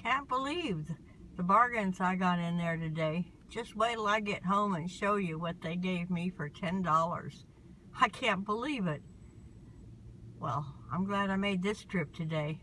can't believe the bargains I got in there today. Just wait till I get home and show you what they gave me for $10. I can't believe it. Well, I'm glad I made this trip today.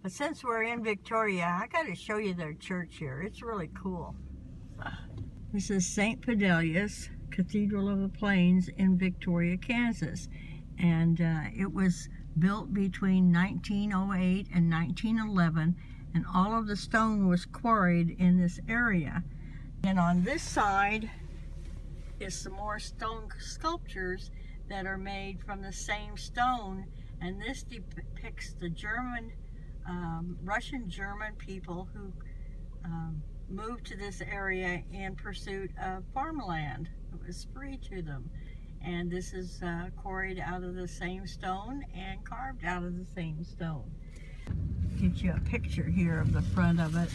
But since we're in Victoria, I got to show you their church here. It's really cool. This is St. Fidelis, Cathedral of the Plains in Victoria, Kansas. And it was built between 1908 and 1911, and all of the stone was quarried in this area. And on this side is some more stone sculptures that are made from the same stone, and this depicts the Russian-German people who moved to this area in pursuit of farmland. It was free to them. And this is quarried out of the same stone and carved out of the same stone. Get you a picture here of the front of it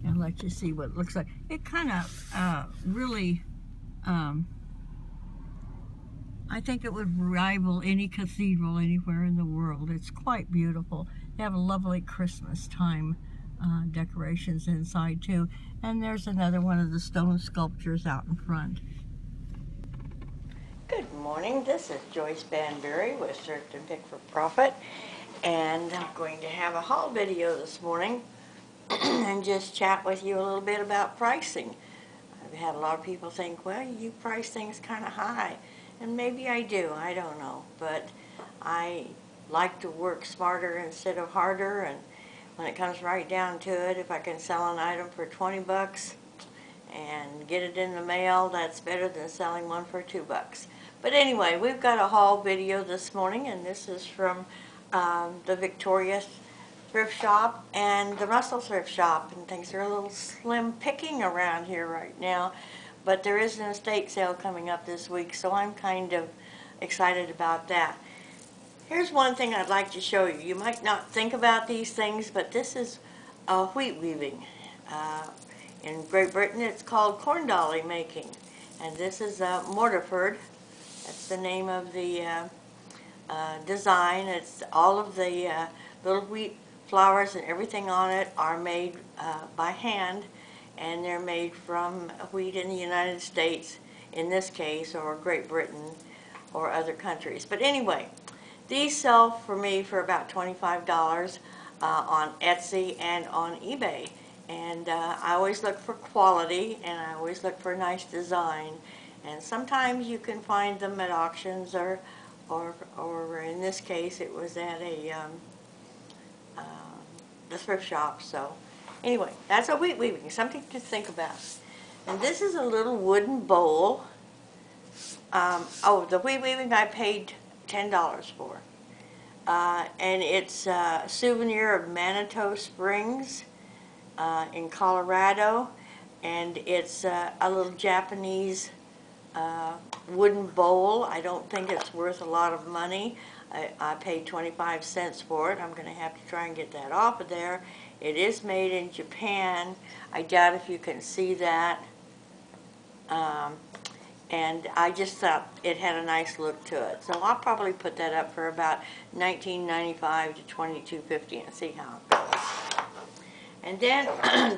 and let you see what it looks like. It kind of really, I think it would rival any cathedral anywhere in the world. It's quite beautiful. They have a lovely Christmas time decorations inside too. And there's another one of the stone sculptures out in front. Good morning, this is Joyce Banbury with Thrift and Pick for Profit, and I'm going to have a haul video this morning and just chat with you a little bit about pricing. I've had a lot of people think, well, you price things kind of high, and maybe I do, I don't know, but I like to work smarter instead of harder, and when it comes right down to it, if I can sell an item for 20 bucks and get it in the mail, that's better than selling one for $2. But anyway, we've got a haul video this morning, and this is from the Victoria Thrift Shop and the Russell Thrift Shop, and things are a little slim picking around here right now, but there is an estate sale coming up this week, so I'm kind of excited about that. Here's one thing I'd like to show you. You might not think about these things, but this is wheat weaving. In Great Britain, it's called corn dolly making, and this is Mortarford. That's the name of the design. It's all of the little wheat flowers and everything on it are made by hand, and they're made from wheat in the United States, in this case, or Great Britain, or other countries. But anyway, these sell for me for about $25 on Etsy and on eBay. And I always look for quality, and I always look for a nice design. And sometimes you can find them at auctions, or in this case, it was at the thrift shop. So anyway, that's a wheat weaving, something to think about. And this is a little wooden bowl. Oh, the wheat weaving I paid $10 for. And it's a souvenir of Manitou Springs in Colorado, and it's a little Japanese wooden bowl. I don't think it's worth a lot of money. I paid 25 cents for it. I'm going to have to try and get that off of there. It is made in Japan. I doubt if you can see that. And I just thought it had a nice look to it. So I'll probably put that up for about $19.95 to $22.50 and see how it goes. And then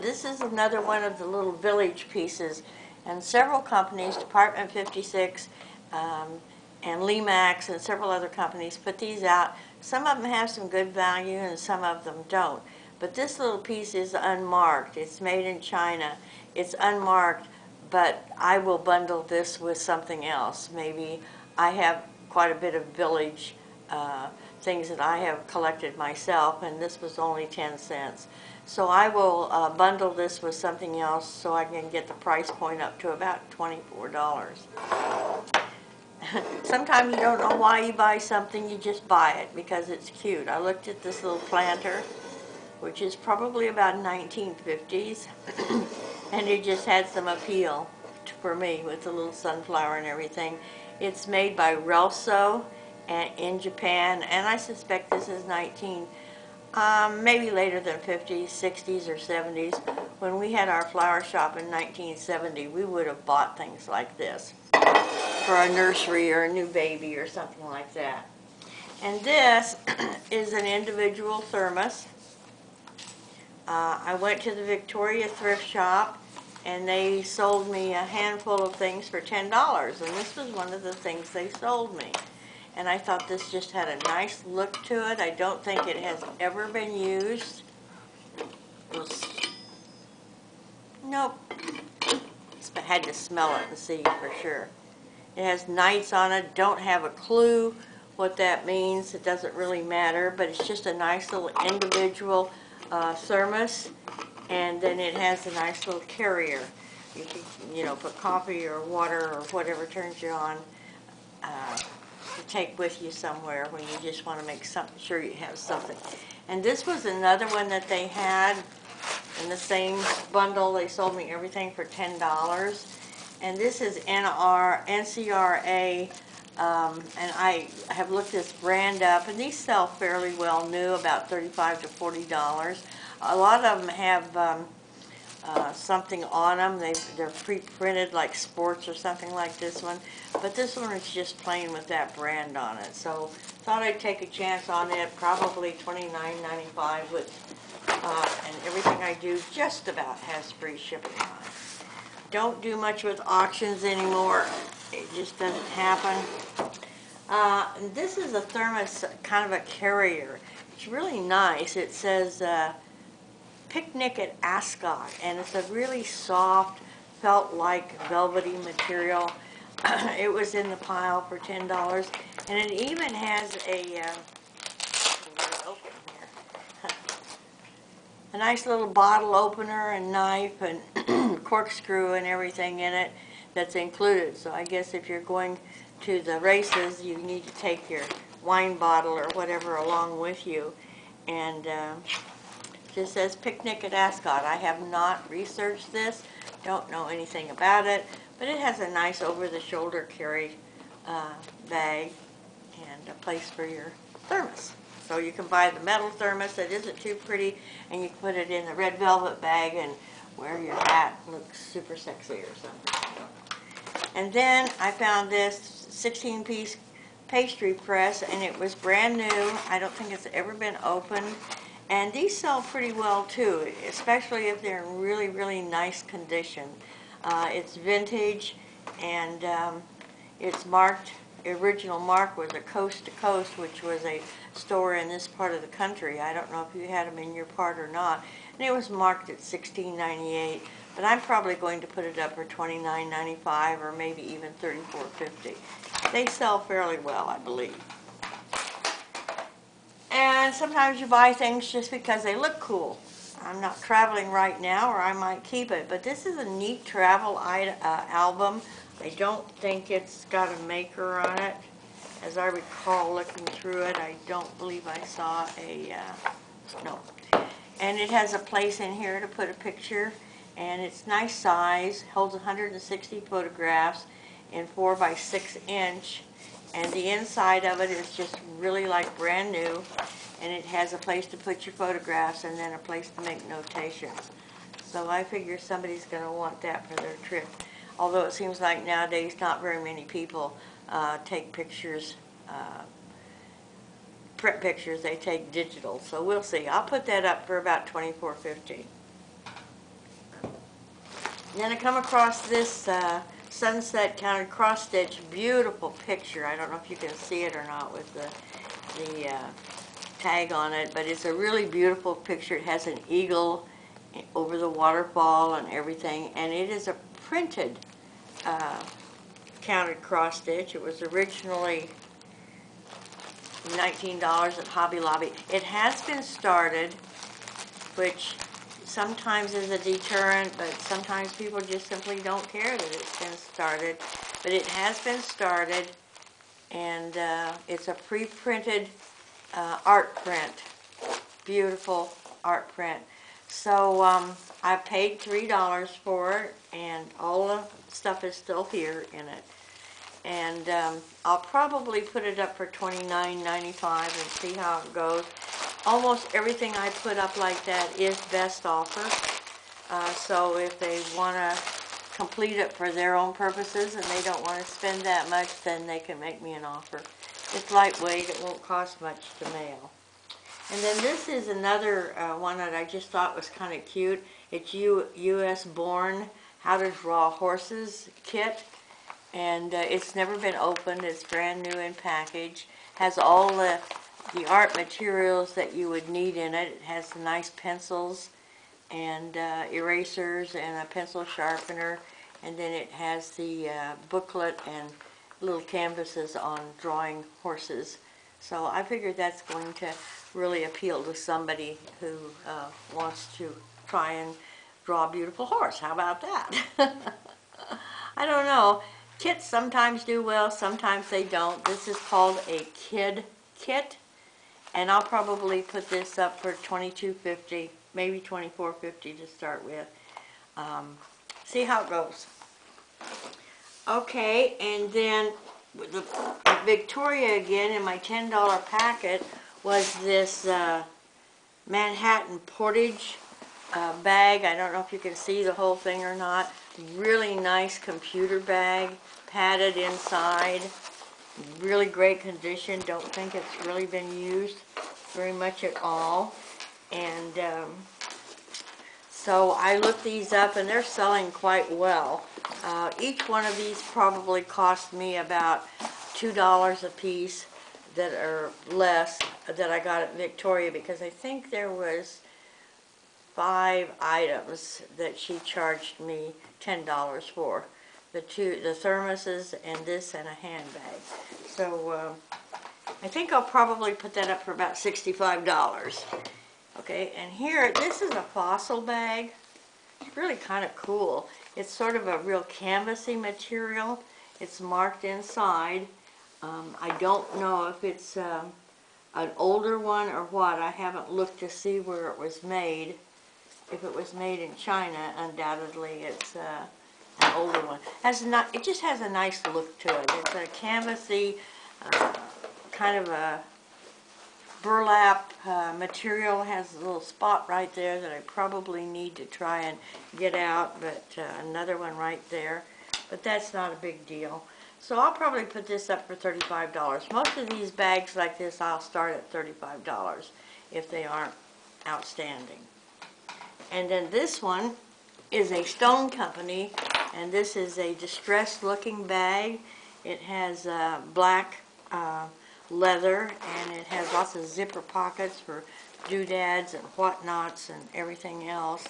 this is another one of the little village pieces. And several companies, Department 56 and Lemax and several other companies put these out. Some of them have some good value and some of them don't. But this little piece is unmarked. It's made in China. It's unmarked, but I will bundle this with something else. Maybe I have quite a bit of village things that I have collected myself, and this was only 10 cents. So I will bundle this with something else so I can get the price point up to about $24. Sometimes you don't know why you buy something, you just buy it because it's cute. I looked at this little planter, which is probably about 1950s, and it just had some appeal for me with the little sunflower and everything. It's made by Relso in Japan, and I suspect this is maybe later than 50s, 60s, or 70s. When we had our flower shop in 1970, we would have bought things like this for a nursery or a new baby or something like that. And this is an individual thermos. I went to the Victoria Thrift Shop, and they sold me a handful of things for $10, and this was one of the things they sold me. And I thought this just had a nice look to it. I don't think it has ever been used. Nope. I had to smell it and see for sure. It has knights on it. Don't have a clue what that means. It doesn't really matter, but it's just a nice little individual thermos, and then it has a nice little carrier. You can, put coffee or water or whatever turns you on to take with you somewhere when you just want to make sure you have something. And this was another one that they had in the same bundle. They sold me everything for $10. And this is NCRA, and I have looked this brand up, and these sell fairly well new, about $35 to $40. A lot of them have something on them. They're pre-printed like sports or something like this one, but this one is just plain with that brand on it. So thought I'd take a chance on it. Probably $29.95 with, and everything I do just about has free shipping on it. Don't do much with auctions anymore. It just doesn't happen. This is a thermos, kind of a carrier. It's really nice. It says Picnic at Ascot, and it's a really soft, felt-like velvety material. It was in the pile for $10, and it even has a nice little bottle opener and knife and corkscrew and everything in it that's included. So I guess if you're going to the races, you need to take your wine bottle or whatever along with you. And just says Picnic at Ascot. I have not researched this, don't know anything about it, but it has a nice over-the-shoulder carry bag and a place for your thermos. So you can buy the metal thermos that isn't too pretty, and you can put it in the red velvet bag and wear your hat, looks super sexy or something. And then I found this 16-piece pastry press, and it was brand new. I don't think it's ever been opened. And these sell pretty well too, especially if they're in really, really nice condition. It's vintage, and it's marked. The original mark was a Coast to Coast, which was a store in this part of the country. I don't know if you had them in your part or not. And it was marked at $16.98, but I'm probably going to put it up for $29.95 or maybe even $34.50. They sell fairly well, I believe. And sometimes you buy things just because they look cool. I'm not traveling right now, or I might keep it, but this is a neat travel album. I don't think it's got a maker on it. As I recall looking through it, I don't believe I saw no. And it has a place in here to put a picture, and it's nice size, holds 160 photographs in 4 by 6 inch, and the inside of it is just really like brand new, and it has a place to put your photographs and then a place to make notations. So I figure somebody's going to want that for their trip. Although it seems like nowadays not very many people take pictures, print pictures, they take digital. So we'll see. I'll put that up for about $24.50. Then I come across this sunset counted cross stitch, beautiful picture. I don't know if you can see it or not with the tag on it, but it's a really beautiful picture. It has an eagle over the waterfall and everything, and it is a printed counted cross stitch. It was originally $19 at Hobby Lobby. It has been started, which sometimes is a deterrent, but sometimes people just simply don't care that it's been started. But it has been started, and it's a pre-printed art print. Beautiful art print. So I paid $3 for it, and all the stuff is still here in it. And I'll probably put it up for $29.95 and see how it goes. Almost everything I put up like that is best offer. So if they want to complete it for their own purposes and they don't want to spend that much, then they can make me an offer. It's lightweight. It won't cost much to mail. And then this is another one that I just thought was kind of cute. It's U.S. Born How to Draw Horses kit. And it's never been opened. It's brand new in package. Has all the art materials that you would need in it. It has the nice pencils and erasers and a pencil sharpener. And then it has the booklet and little canvases on drawing horses. So I figured that's going to really appeal to somebody who wants to try and draw a beautiful horse. How about that? I don't know. Kits sometimes do well, sometimes they don't. This is called a kid kit, and I'll probably put this up for $22.50, maybe $24.50 to start with. See how it goes. Okay, and then the Victoria again in my $10 packet was this Manhattan Portage bag. I don't know if you can see the whole thing or not. Really nice computer bag, padded inside, really great condition. Don't think it's really been used very much at all. And so I looked these up and they're selling quite well. Each one of these probably cost me about $2 a piece that are less that I got at Victoria, because I think there was 5 items that she charged me $10 for. The thermoses and this and a handbag. So I think I'll probably put that up for about $65. Okay, and here, this is a fossil bag. It's really kind of cool. It's sort of a real canvasy material. It's marked inside. I don't know if it's an older one or what. I haven't looked to see where it was made. If it was made in China, undoubtedly it's an older one. It just has a nice look to it. It's a canvasy, kind of a burlap material. Has a little spot right there that I probably need to try and get out, but another one right there. But that's not a big deal. So I'll probably put this up for $35. Most of these bags like this I'll start at $35 if they aren't outstanding. And then this one is a Stone Company, and this is a distressed looking bag. It has black leather, and it has lots of zipper pockets for doodads and whatnots and everything else.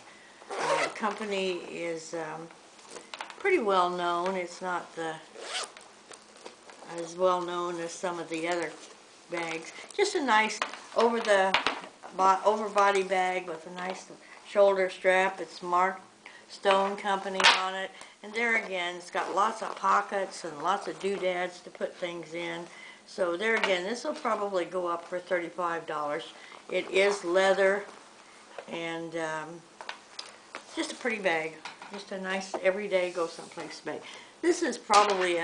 The company is pretty well known. It's not as well known as some of the other bags. Just a nice over body bag with a nice shoulder strap. It's marked Stone Company on it, and there again it's got lots of pockets and lots of doodads to put things in. So there again, this will probably go up for $35. It is leather, and just a pretty bag, just a nice everyday go someplace bag. This is probably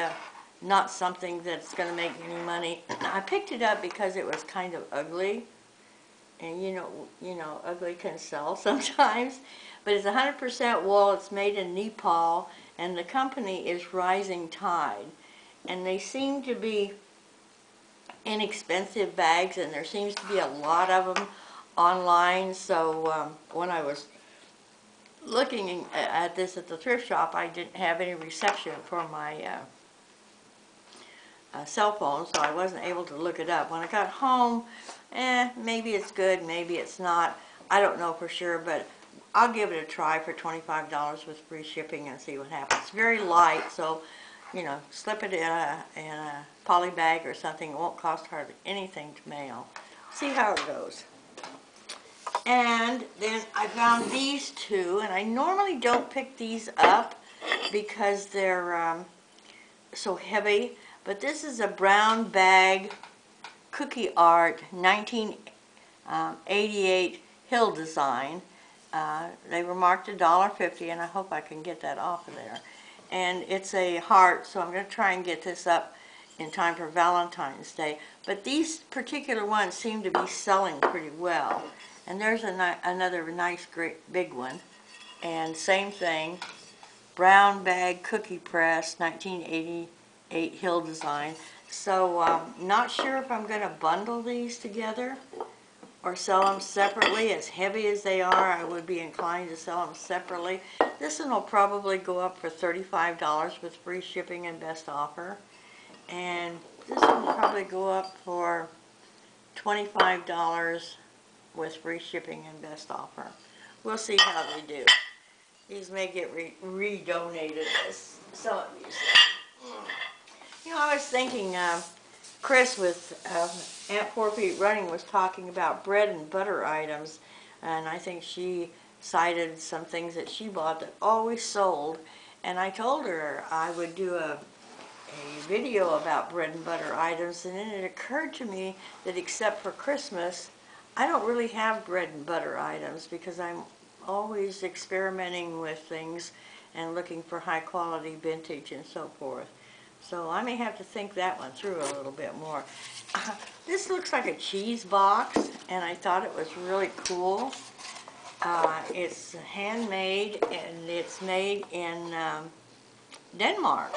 not something that's going to make any money. I picked it up because it was kind of ugly. And you know, ugly can sell sometimes. But it's 100% wool. It's made in Nepal, and the company is Rising Tide. And they seem to be inexpensive bags, and there seems to be a lot of them online. So when I was looking at this at the thrift shop, I didn't have any reception for my cell phone, so I wasn't able to look it up. When I got home, maybe it's good, maybe it's not. I don't know for sure, but I'll give it a try for $25 with free shipping and see what happens. It's very light, so you know, slip it in a poly bag or something. It won't cost hardly anything to mail. See how it goes. And then I found these two, and I normally don't pick these up because they're so heavy. But this is a brown bag cookie art 1988 Hill design. They were marked $1.50, and I hope I can get that off of there. And it's a heart, so I'm going to try and get this up in time for Valentine's Day. But these particular ones seem to be selling pretty well. And there's another nice, great big one. And same thing, brown bag cookie press 1988 Hill design. So not sure if I'm going to bundle these together or sell them separately. As heavy as they are, I would be inclined to sell them separately. This one will probably go up for $35 with free shipping and best offer. And this one will probably go up for $25 with free shipping and best offer. We'll see how they do. These may get re-donated, as some of you say. You know, I was thinking, Chris with Aunt 4 Feet Running was talking about bread and butter items, and I think she cited some things that she bought that always sold, and I told her I would do a video about bread and butter items, and then it occurred to me that except for Christmas, I don't really have bread and butter items because I'm always experimenting with things and looking for high quality vintage and so forth. So I may have to think that one through a little bit more. This looks like a cheese box, and I thought it was really cool. It's handmade, and it's made in Denmark.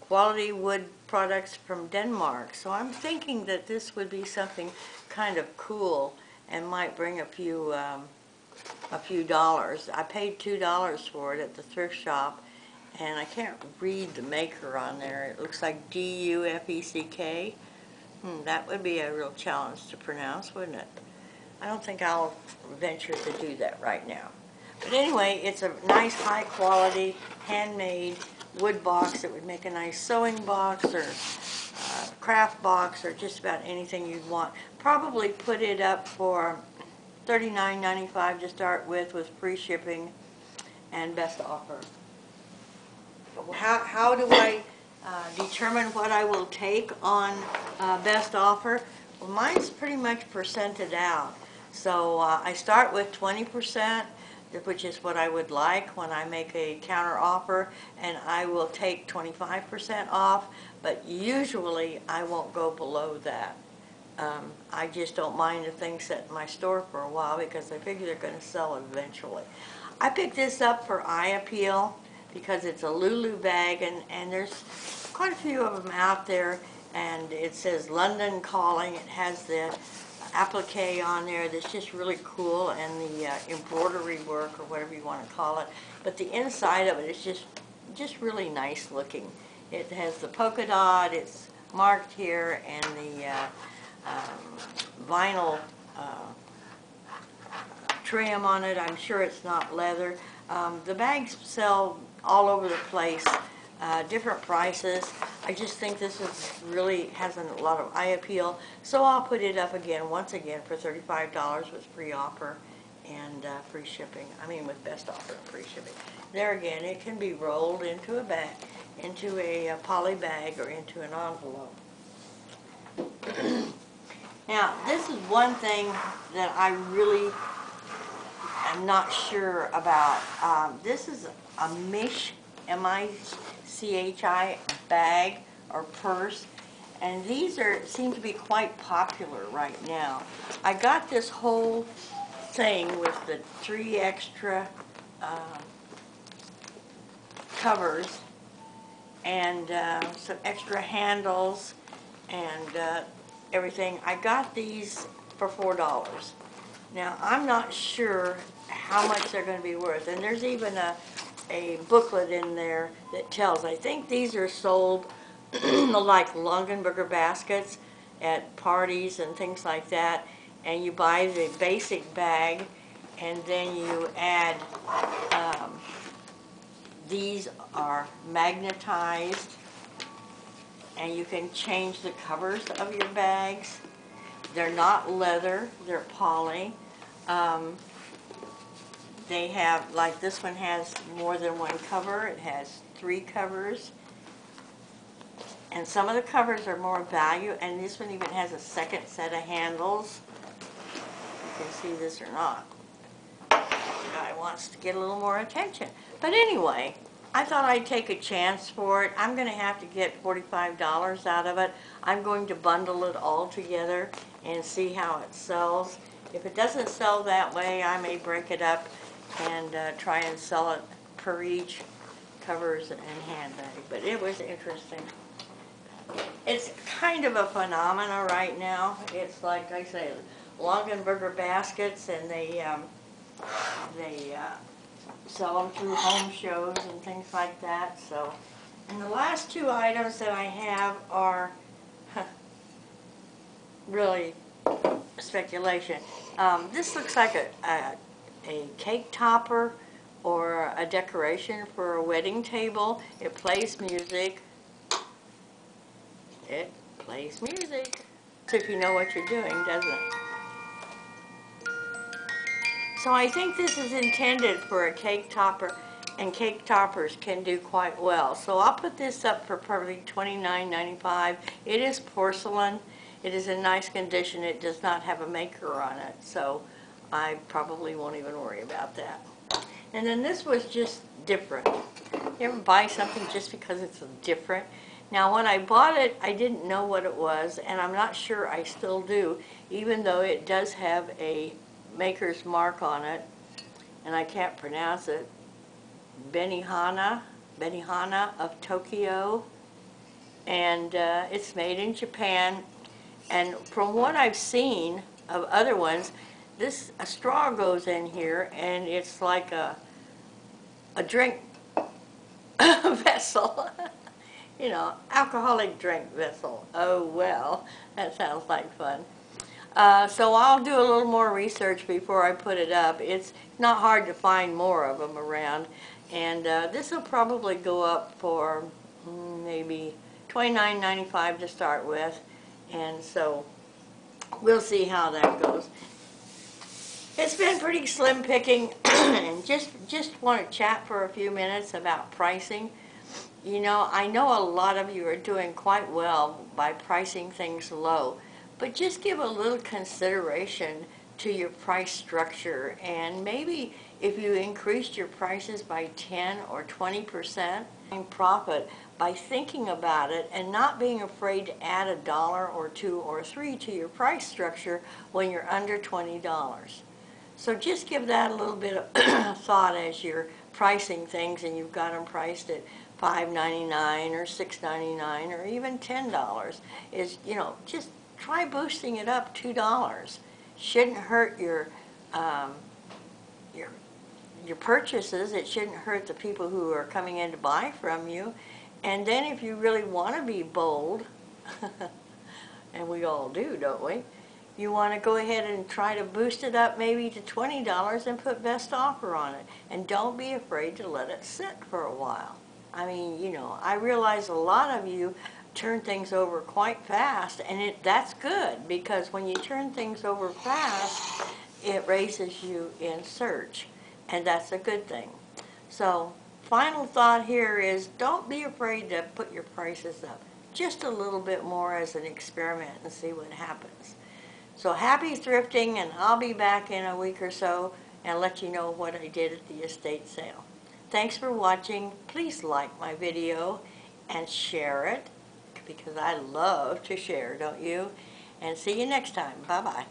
Quality wood products from Denmark. So I'm thinking that this would be something kind of cool and might bring a few dollars. I paid $2 for it at the thrift shop, and I can't read the maker on there. It looks like D-U-F-E-C-K. That would be a real challenge to pronounce, wouldn't it? I don't think I'll venture to do that right now. But anyway, it's a nice high quality handmade wood box that would make a nice sewing box or craft box or just about anything you'd want. Probably put it up for $39.95 to start with free shipping and best offer. How do I determine what I will take on best offer? Well, mine's pretty much percented out. So I start with 20%, which is what I would like when I make a counter offer, and I will take 25% off, but usually I won't go below that. I just don't mind if things sit in my store for a while because I figure they're going to sell eventually. I picked this up for eye appeal because it's a Lulu bag, and there's quite a few of them out there, and it says London Calling. It has the applique on there that's just really cool, and the embroidery work or whatever you want to call it, but the inside of it is just really nice looking. It has the polka dot, it's marked here, and the vinyl trim on it. I'm sure it's not leather. The bags sell all over the place, different prices. I just think this is really has a lot of eye appeal, so I'll put it up once again for $35 with free offer and free shipping. I mean, with best offer and free shipping. There again, it can be rolled into a bag, into a poly bag, or into an envelope. Now, this is one thing that I really am not sure about. This is a Mish, M-I-C-H-I bag or purse, and these seem to be quite popular right now. I got this whole thing with the 3 extra covers and some extra handles and everything. I got these for $4. Now, I'm not sure how much they're going to be worth, and there's even a booklet in there that tells. I think these are sold like Longenberger baskets at parties and things like that, and you buy the basic bag, and then you add, these are magnetized, and you can change the covers of your bags. They're not leather, they're poly. They have, like this one has more than one cover. It has 3 covers. And some of the covers are more value, and this one even has a second set of handles. You can see this or not. The guy wants to get a little more attention. But anyway, I thought I'd take a chance for it. I'm going to have to get $45 out of it. I'm going to bundle it all together and see how it sells. If it doesn't sell that way, I may break it up and try and sell it per each, covers and handbag. But it was interesting. It's kind of a phenomena right now. It's like I say, Longenberger baskets, and they sell them through home shows and things like that. So, and the last two items that I have are really speculation. This looks like a cake topper or a decoration for a wedding table. It plays music. It plays music. If you know what you're doing, doesn't it? So I think this is intended for a cake topper, and cake toppers can do quite well. So I'll put this up for probably $29.95. It is porcelain. It is in nice condition. It does not have a maker on it, so I probably won't even worry about that. And then this was just different. You ever buy something just because it's different? Now when I bought it, I didn't know what it was, and I'm not sure I still do, even though it does have a maker's mark on it, and I can't pronounce it. Benihana of Tokyo, and it's made in Japan. And from what I've seen of other ones, a straw goes in here, and it's like a drink vessel. You know, alcoholic drink vessel. Oh well, that sounds like fun. So I'll do a little more research before I put it up. It's not hard to find more of them around, and this will probably go up for maybe $29.95 to start with, and so we'll see how that goes. It's been pretty slim picking, and just want to chat for a few minutes about pricing. You know, I know a lot of you are doing quite well by pricing things low, but just give a little consideration to your price structure, and maybe if you increased your prices by 10 or 20% in profit by thinking about it and not being afraid to add $1 or $2 or $3 to your price structure when you're under $20. So just give that a little bit of thought as you're pricing things and you've got them priced at $5.99 or $6.99 or even $10. Is, you know, just try boosting it up $2. Shouldn't hurt your purchases. It shouldn't hurt the people who are coming in to buy from you. And then if you really want to be bold, and we all do, don't we? You want to go ahead and try to boost it up maybe to $20 and put best offer on it. And don't be afraid to let it sit for a while. I mean, you know, I realize a lot of you turn things over quite fast, and that's good, because when you turn things over fast, it raises you in search, and that's a good thing. So, final thought here is don't be afraid to put your prices up just a little bit more as an experiment and see what happens. So happy thrifting, and I'll be back in a week or so and let you know what I did at the estate sale. Thanks for watching. Please like my video and share it, because I love to share, don't you? And see you next time. Bye-bye.